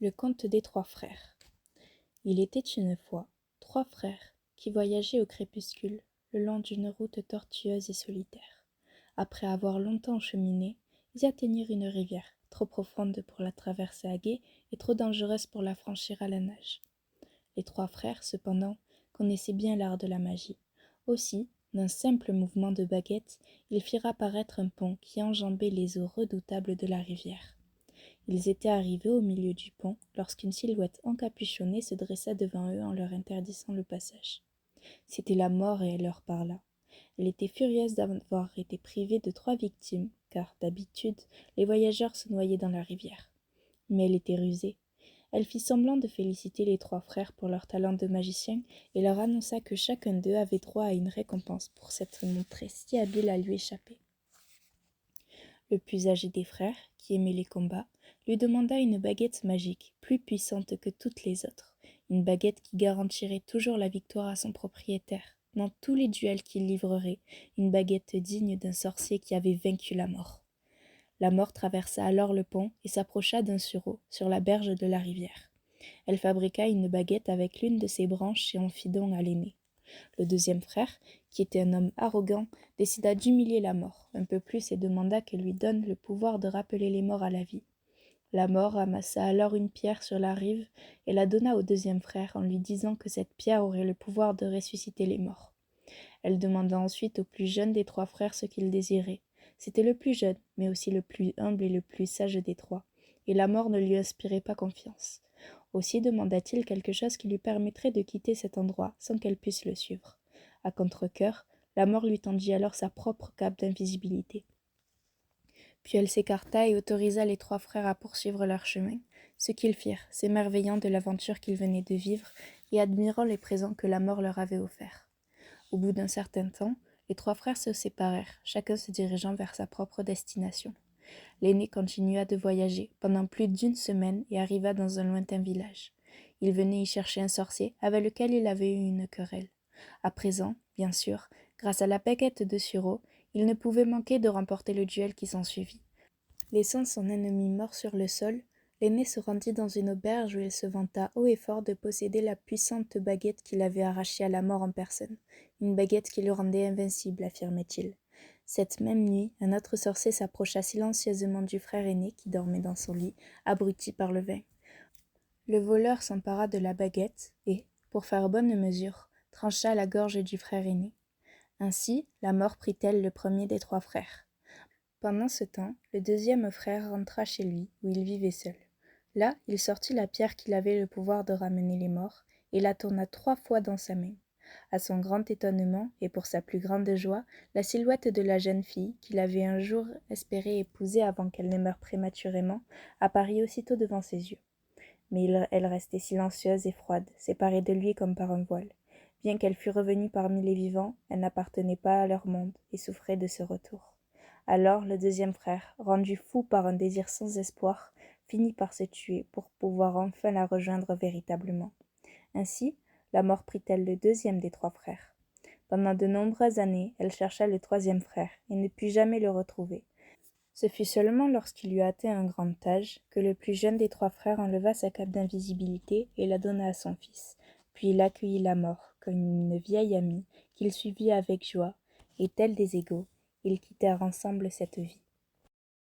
Le conte des trois frères. Il était une fois 3 frères qui voyageaient au crépuscule le long d'une route tortueuse et solitaire. Après avoir longtemps cheminé, ils atteignirent une rivière, trop profonde pour la traverser à gué et trop dangereuse pour la franchir à la nage. Les 3 frères, cependant, connaissaient bien l'art de la magie. Aussi, d'un simple mouvement de baguette, ils firent apparaître un pont qui enjambait les eaux redoutables de la rivière. Ils étaient arrivés au milieu du pont lorsqu'une silhouette encapuchonnée se dressa devant eux en leur interdisant le passage. C'était la mort et elle leur parla. Elle était furieuse d'avoir été privée de 3 victimes, car, d'habitude, les voyageurs se noyaient dans la rivière. Mais elle était rusée. Elle fit semblant de féliciter les 3 frères pour leur talent de magicien et leur annonça que chacun d'eux avait droit à une récompense pour s'être montré si habile à lui échapper. Le plus âgé des frères, qui aimait les combats, lui demanda une baguette magique, plus puissante que toutes les autres, une baguette qui garantirait toujours la victoire à son propriétaire, dans tous les duels qu'il livrerait, une baguette digne d'un sorcier qui avait vaincu la mort. La mort traversa alors le pont et s'approcha d'un sureau, sur la berge de la rivière. Elle fabriqua une baguette avec l'une de ses branches et en fit don à l'aîné. Le deuxième frère, qui était un homme arrogant, décida d'humilier la mort un peu plus et demanda qu'elle lui donne le pouvoir de rappeler les morts à la vie. La mort amassa alors une pierre sur la rive et la donna au deuxième frère en lui disant que cette pierre aurait le pouvoir de ressusciter les morts. Elle demanda ensuite au plus jeune des 3 frères ce qu'il désirait. C'était le plus jeune, mais aussi le plus humble et le plus sage des 3, et la mort ne lui inspirait pas confiance. Aussi demanda-t-il quelque chose qui lui permettrait de quitter cet endroit sans qu'elle puisse le suivre. À contre-cœur, la mort lui tendit alors sa propre cape d'invisibilité. Puis elle s'écarta et autorisa les 3 frères à poursuivre leur chemin, ce qu'ils firent, s'émerveillant de l'aventure qu'ils venaient de vivre et admirant les présents que la mort leur avait offerts. Au bout d'un certain temps, les 3 frères se séparèrent, chacun se dirigeant vers sa propre destination. L'aîné continua de voyager pendant plus d'1 semaine et arriva dans un lointain village. Il venait y chercher un sorcier avec lequel il avait eu une querelle. À présent, bien sûr, grâce à la baguette de sureau, il ne pouvait manquer de remporter le duel qui s'ensuivit. Laissant son ennemi mort sur le sol, l'aîné se rendit dans une auberge où il se vanta haut et fort de posséder la puissante baguette qu'il avait arrachée à la mort en personne, une baguette qui le rendait invincible, affirmait-il. Cette même nuit, un autre sorcier s'approcha silencieusement du frère aîné qui dormait dans son lit, abruti par le vin. Le voleur s'empara de la baguette et, pour faire bonne mesure, trancha la gorge du frère aîné. Ainsi, la mort prit-elle le premier des 3 frères. Pendant ce temps, le deuxième frère rentra chez lui, où il vivait seul. Là, il sortit la pierre qu'il avait le pouvoir de ramener les morts, et la tourna 3 fois dans sa main. À son grand étonnement, et pour sa plus grande joie, la silhouette de la jeune fille, qu'il avait un jour espéré épouser avant qu'elle ne meure prématurément, apparut aussitôt devant ses yeux. Mais elle restait silencieuse et froide, séparée de lui comme par un voile. Bien qu'elle fût revenue parmi les vivants, elle n'appartenait pas à leur monde, et souffrait de ce retour. Alors le deuxième frère, rendu fou par un désir sans espoir, finit par se tuer pour pouvoir enfin la rejoindre véritablement. Ainsi, la mort prit-elle le deuxième des 3 frères. Pendant de nombreuses années, elle chercha le troisième frère et ne put jamais le retrouver. Ce fut seulement lorsqu'il eut atteint un grand âge que le plus jeune des 3 frères enleva sa cape d'invisibilité et la donna à son fils. Puis il accueillit la mort comme une vieille amie qu'il suivit avec joie, et tels des égaux, ils quittèrent ensemble cette vie.